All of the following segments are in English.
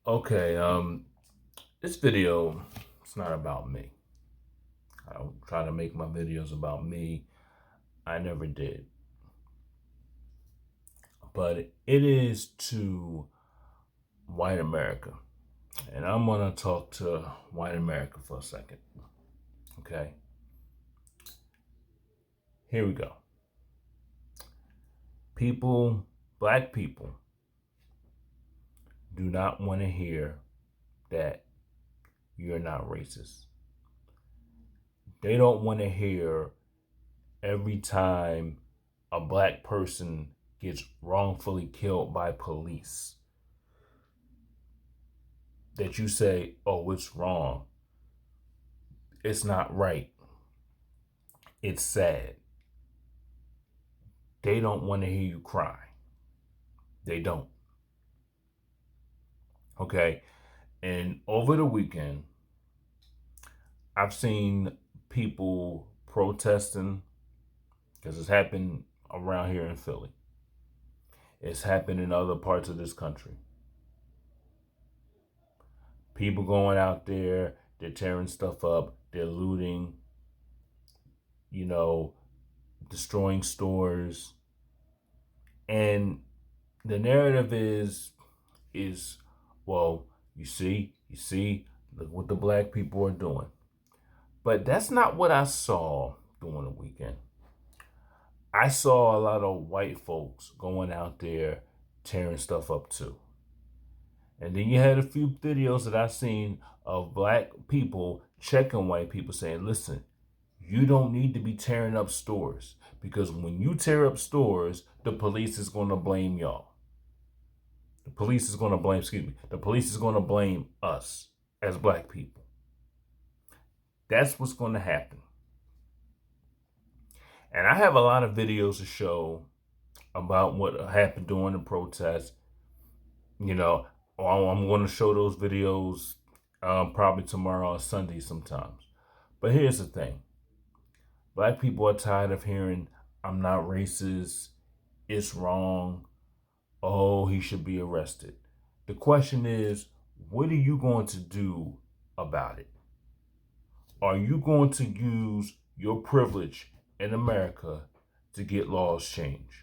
Okay, this video it's not about me. I don't try to make my videos about me. I never did. But it is to white America. And I'm gonna talk to white America for a second. Okay. Here we go. People, black people, do not want to hear that you're not racist. They don't want to hear every time a black person gets wrongfully killed by police that you say, oh, it's wrong. It's not right. It's sad. They don't want to hear you cry. They don't. Okay. And over the weekend, I've seen people protesting because it's happened around here in Philly. It's happened in other parts of this country. People going out there, they're tearing stuff up, they're looting, destroying stores. And the narrative is well, you see, look what the black people are doing. But that's not what I saw during the weekend. I saw a lot of white folks going out there tearing stuff up too. And then you had a few videos that I seen of black people checking white people saying, listen, you don't need to be tearing up stores because when you tear up stores, the police is going to blame y'all. The police is going to blame us as black people. That's what's going to happen. And I have a lot of videos to show about what happened during the protest. I'm going to show those videos probably tomorrow or Sunday sometimes. But here's the thing. Black people are tired of hearing, I'm not racist, it's wrong, oh, he should be arrested. The question is, what are you going to do about it? Are you going to use your privilege in America to get laws changed?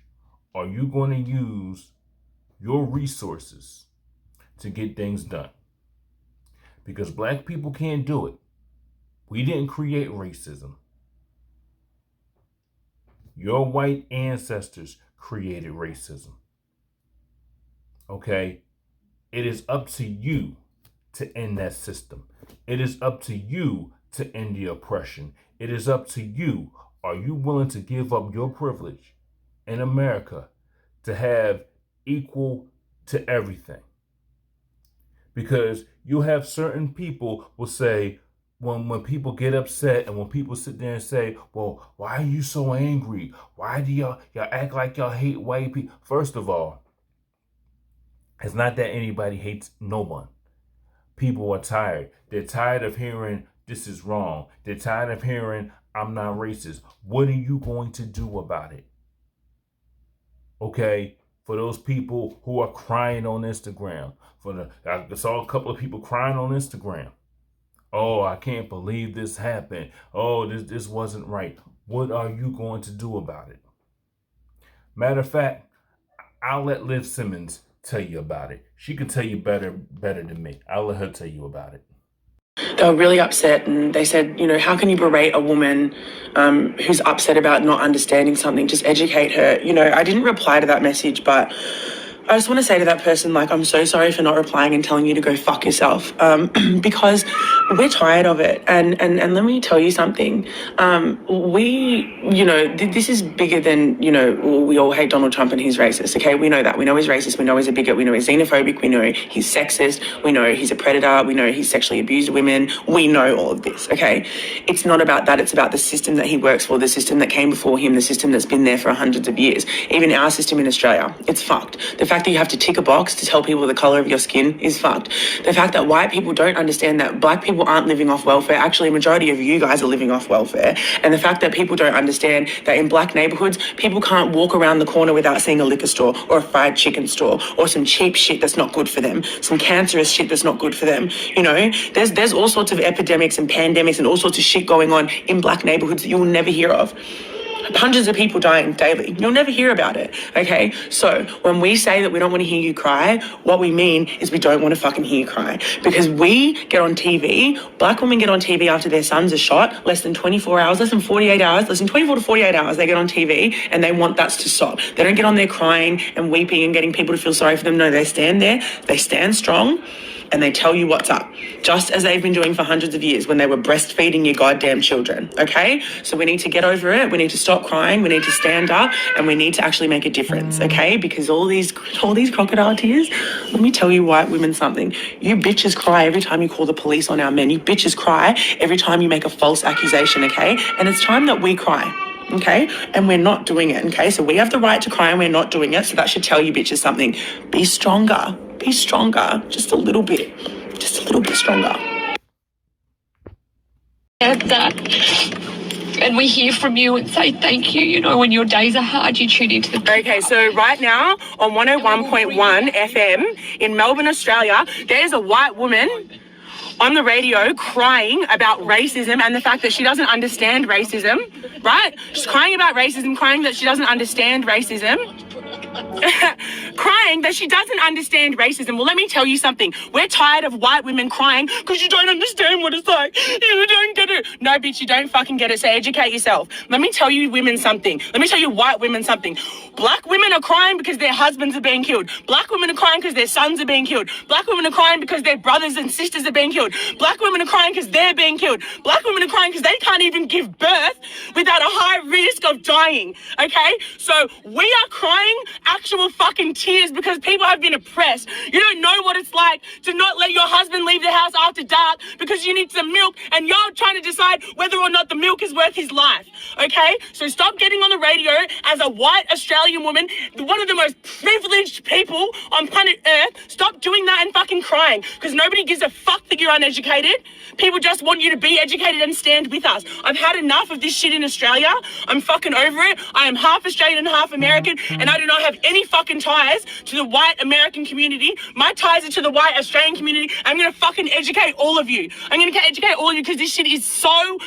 Are you going to use your resources to get things done? Because black people can't do it. We didn't create racism. Your white ancestors created racism. Okay? It is up to you to end that system. It is up to you to end the oppression. It is up to you. Are you willing to give up your privilege in America to have equal to everything? Because you have certain people will say, when people get upset and when people sit there and say, well, why are you so angry? Why do y'all act like y'all hate white people? First of all, it's not that anybody hates no one. People are tired. They're tired of hearing this is wrong. They're tired of hearing I'm not racist. What are you going to do about it? Okay? For those people who are crying on Instagram. I saw a couple of people crying on Instagram. Oh, I can't believe this happened. Oh, this wasn't right. What are you going to do about it? Matter of fact, I'll let Liv Simmons tell you about it. She can tell you better than me. I'll let her tell you about it. They were really upset and they said, how can you berate a woman who's upset about not understanding something? Just educate her. I didn't reply to that message, but I just want to say to that person, I'm so sorry for not replying and telling you to go fuck yourself, because we're tired of it. And let me tell you something. This is bigger than, we all hate Donald Trump and he's racist. Okay, we know that. We know he's racist. We know he's a bigot. We know he's xenophobic. We know he's sexist. We know he's a predator. We know he's sexually abused women. We know all of this. Okay, it's not about that. It's about the system that he works for, the system that came before him, the system that's been there for hundreds of years. Even our system in Australia, it's fucked. The fact that you have to tick a box to tell people the color of your skin is fucked. The fact that white people don't understand that black people people aren't living off welfare. Actually, a majority of you guys are living off welfare. And the fact that people don't understand that in black neighborhoods, people can't walk around the corner without seeing a liquor store or a fried chicken store or some cheap shit that's not good for them, some cancerous shit that's not good for them. You know, there's all sorts of epidemics and pandemics and all sorts of shit going on in black neighborhoods that you'll never hear of. Hundreds of people dying daily. You'll never hear about it, okay? So when we say that we don't want to hear you cry, what we mean is we don't want to fucking hear you cry. Because we get on TV, black women get on TV after their sons are shot, less than 24 hours, less than 48 hours, less than 24 to 48 hours, they get on TV and they want that to stop. They don't get on there crying and weeping and getting people to feel sorry for them. No, they stand there, they stand strong, and they tell you what's up, just as they've been doing for hundreds of years when they were breastfeeding your goddamn children, okay? So we need to get over it, we need to stop crying, we need to stand up, and we need to actually make a difference, okay? Because all these crocodile tears, let me tell you white women something. You bitches cry every time you call the police on our men. You bitches cry every time you make a false accusation, okay? And it's time that we cry. Okay, and we're not doing it. Okay, so we have the right to cry and we're not doing it. So that should tell you bitches something. Be stronger. Be stronger. Just a little bit. Just a little bit stronger. And we hear from you and say thank you. You know, when your days are hard, you tune into the... Okay, so right now on 101.1 FM in Melbourne, Australia, there's a white woman on the radio crying about racism and the fact that she doesn't understand racism, right? She's crying about racism, crying that she doesn't understand racism. Crying that she doesn't understand racism. Well, let me tell you something. We're tired of white women crying because you don't understand what it's like. You don't get it. No, bitch, you don't fucking get it. So educate yourself. Let me tell you women something. Let me tell you white women something. Black women are crying because their husbands are being killed. Black women are crying because their sons are being killed. Black women are crying because their brothers and sisters are being killed. Black women are crying because they're being killed. Black women are crying because they can't even give birth without a high risk of dying. Okay? So we are crying actual fucking tears because people have been oppressed. You don't know what it's like to not let your husband leave the house after dark because you need some milk and you're trying to decide whether or not the milk is worth his life. Okay? So stop getting on the radio as a white Australian woman, one of the most privileged people on planet Earth. Stop doing that and fucking crying because nobody gives a fuck that you're uneducated. People just want you to be educated and stand with us. I've had enough of this shit in Australia. I'm fucking over it. I am half Australian and half American, and I do not have any fucking ties to the white American community. My ties are to the white Australian community. I'm gonna fucking educate all of you. I'm gonna educate all of you because this shit is so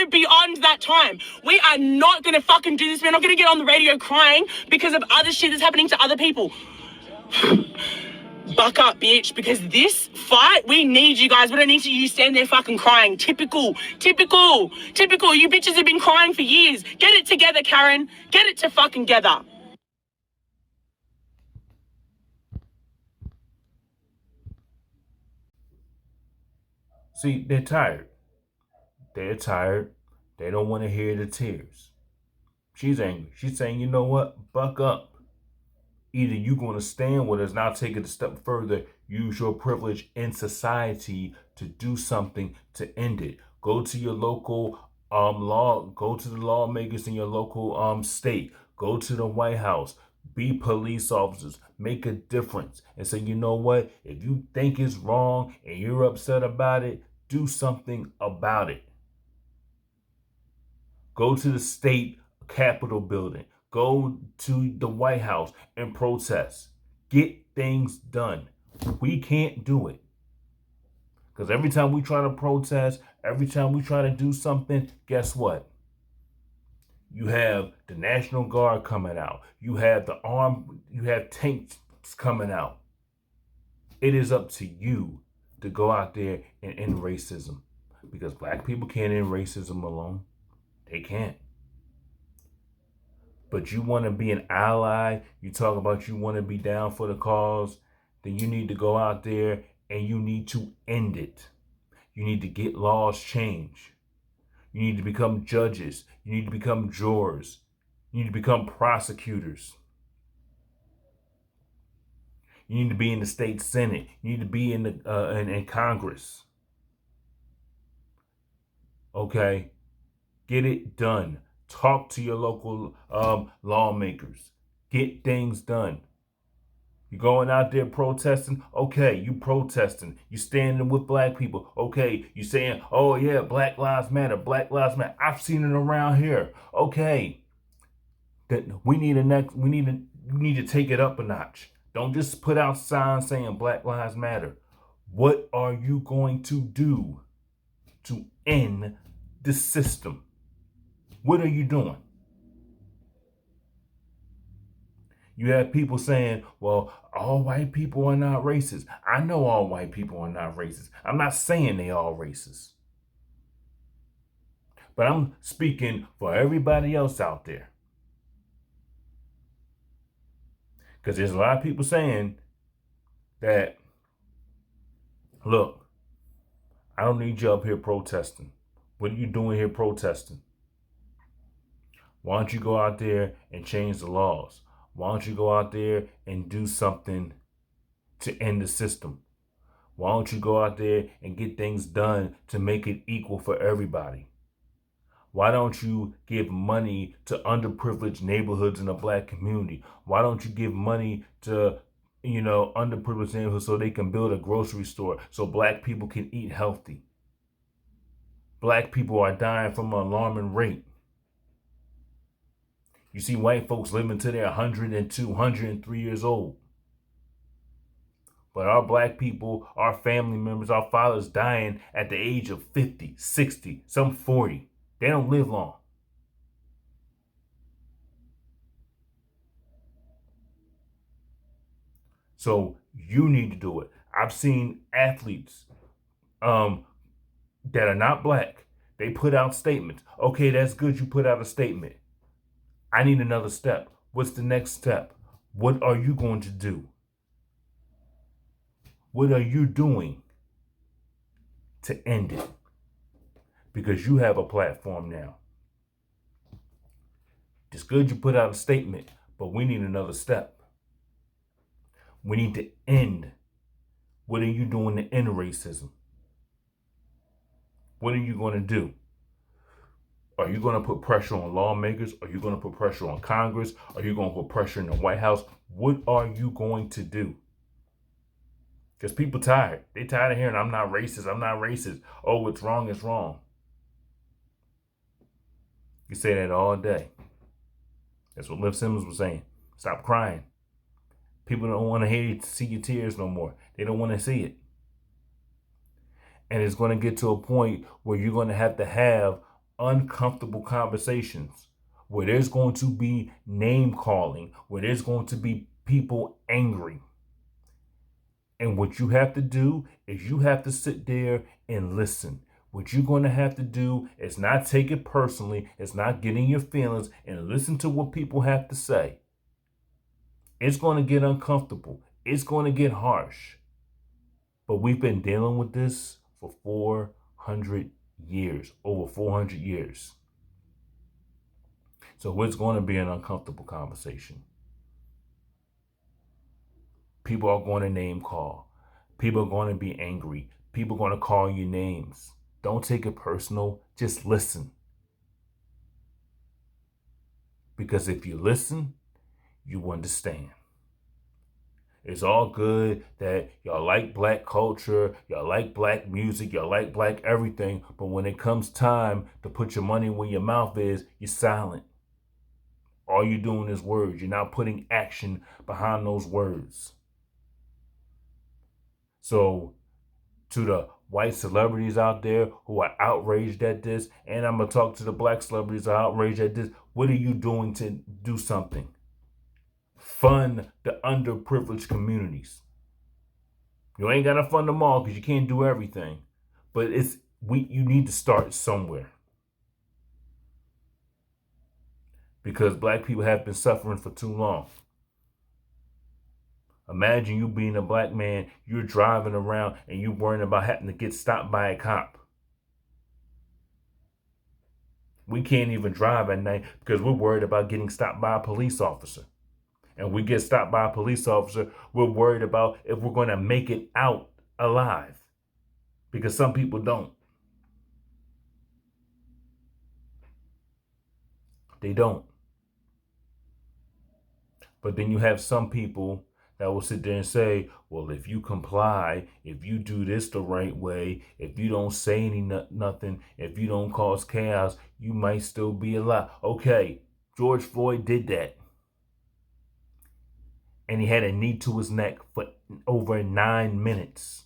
beyond that time. We are not gonna fucking do this. We're not gonna get on the radio crying because of other shit that's happening to other people. Buck up, bitch, because this fight, we need you guys. We don't need you stand there fucking crying. Typical. You bitches have been crying for years. Get it together, Karen. Get it to fucking together. See, they're tired. They're tired. They don't want to hear the tears. She's angry. She's saying, you know what? Buck up. Either you're going to stand with us, now take it a step further, use your privilege in society to do something to end it. Go to your local go to the lawmakers in your local state, go to the White House, be police officers, make a difference, and say, you know what? If you think it's wrong and you're upset about it, do something about it. Go to the state Capitol building. Go to the White House and protest. Get things done. We can't do it. Because every time we try to protest, every time we try to do something, guess what? You have the National Guard coming out. You have tanks coming out. It is up to you to go out there and end racism. Because black people can't end racism alone. They can't. But you want to be an ally, you talk about you want to be down for the cause, then you need to go out there and you need to end it. You need to get laws changed. You need to become judges. You need to become jurors. You need to become prosecutors. You need to be in the state senate. You need to be in in Congress. Okay? Get it done. Talk to your local lawmakers. Get things done. going out there protesting. Okay, you protesting. You standing with black people. Okay, you saying, oh yeah, Black Lives Matter, Black Lives Matter. I've seen it around here. Okay, that we need to take it up a notch. Don't just put out signs saying Black Lives Matter. What are you going to do to end the system? What are you doing? You have people saying, well, all white people are not racist. I know all white people are not racist. I'm not saying they all racist. But I'm speaking for everybody else out there. Because there's a lot of people saying that, look, I don't need you up here protesting. What are you doing here protesting? Why don't you go out there and change the laws? Why don't you go out there and do something to end the system? Why don't you go out there and get things done to make it equal for everybody? Why don't you give money to underprivileged neighborhoods in the black community? Why don't you give money to, underprivileged neighborhoods so they can build a grocery store so black people can eat healthy? Black people are dying from an alarming rate. You see white folks living to their 102, 103 years old. But our black people, our family members, our fathers dying at the age of 50, 60, some 40. They don't live long. So you need to do it. I've seen athletes that are not black. They put out statements. Okay, that's good. You put out a statement. I need another step. What's the next step? What are you going to do? What are you doing to end it? Because you have a platform now. It's good you put out a statement, but we need another step. We need to end. What are you doing to end racism? What are you going to do? Are you going to put pressure on lawmakers? Are you going to put pressure on Congress? Are you going to put pressure in the White House? What are you going to do? Because people tired. They tired of hearing, I'm not racist. I'm not racist. Oh, what's wrong is wrong. You say that all day. That's what Liv Simmons was saying. Stop crying. People don't want to see your tears no more. They don't want to see it. And it's going to get to a point where you're going to have uncomfortable conversations, where there's going to be name calling, where there's going to be people angry. And what you have to do is you have to sit there and listen. What you're going to have to do is not take it personally. It's not getting your feelings and listen to what people have to say. It's going to get uncomfortable. It's going to get harsh. But we've been dealing with this for 400 years, over 400 years. So it's going to be an uncomfortable conversation. People are going to name call. People are going to be angry. People are going to call you names. Don't take it personal. Just listen. Because if you listen, you understand. It's all good that y'all like black culture, y'all like black music, y'all like black everything, but when it comes time to put your money where your mouth is, you're silent. All you're doing is words. You're not putting action behind those words. So, to the white celebrities out there who are outraged at this, and I'm going to talk to the black celebrities who are outraged at this, what are you doing to do something? Fund the underprivileged communities. You ain't gotta fund them all because you can't do everything. But you need to start somewhere. Because black people have been suffering for too long. Imagine you being a black man, you're driving around and you're worrying about having to get stopped by a cop. We can't even drive at night because we're worried about getting stopped by a police officer. And we get stopped by a police officer, we're worried about if we're going to make it out alive. Because some people don't. They don't. But then you have some people that will sit there and say, well, if you comply, if you do this the right way, if you don't say nothing, if you don't cause chaos, you might still be alive. Okay, George Floyd did that. And he had a knee to his neck for over 9 minutes.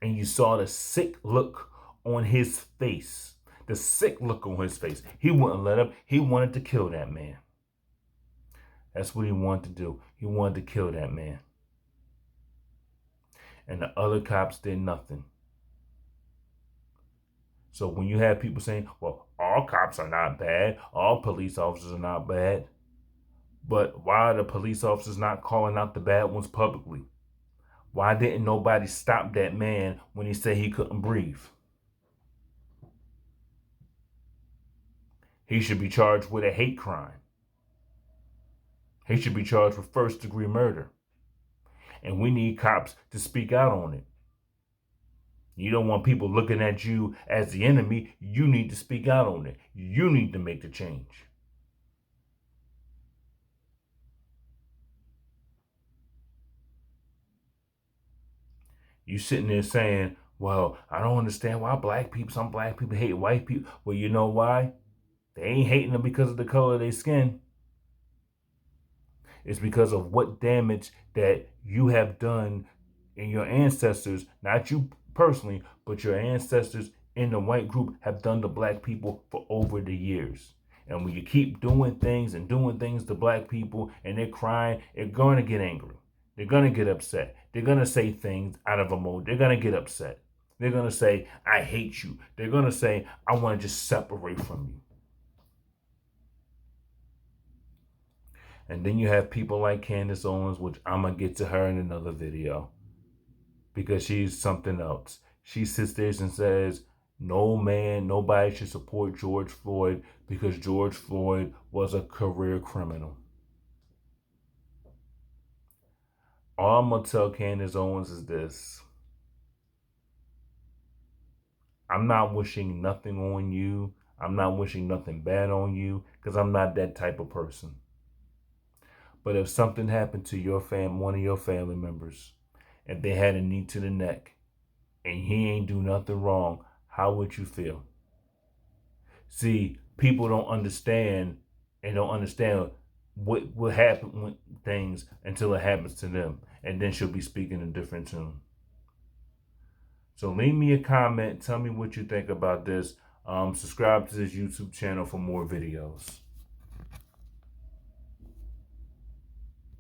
And you saw the sick look on his face. The sick look on his face. He wouldn't let up. He wanted to kill that man. That's what he wanted to do. He wanted to kill that man. And the other cops did nothing. So when you have people saying, well, all cops are not bad, all police officers are not bad, but why are the police officers not calling out the bad ones publicly? Why didn't nobody stop that man when he said he couldn't breathe? He should be charged with a hate crime. He should be charged with first-degree murder. And we need cops to speak out on it. You don't want people looking at you as the enemy. You need to speak out on it. You need to make the change. You sitting there saying, well, I don't understand why some black people hate white people. Well, you know why? They ain't hating them because of the color of their skin. It's because of what damage that you have done in your ancestors, not you personally, but your ancestors in the white group have done to black people for over the years. And when you keep doing things to black people and they're crying, they're going to get angry. They're going to get upset. They're going to say things out of emotion. They're going to get upset. They're going to say, I hate you. They're going to say, I want to just separate from you. And then you have people like Candace Owens, which I'm going to get to her in another video, because she's something else. She sits there and says, nobody should support George Floyd because George Floyd was a career criminal. All I'm going to tell Candace Owens is this. I'm not wishing nothing on you. I'm not wishing nothing bad on you because I'm not that type of person. But if something happened to one of your family members, if they had a knee to the neck and he ain't do nothing wrong, how would you feel? See, people don't understand what will happen with things until it happens to them. And then she'll be speaking a different tune. So leave me a comment. Tell me what you think about this. Subscribe to this YouTube channel for more videos.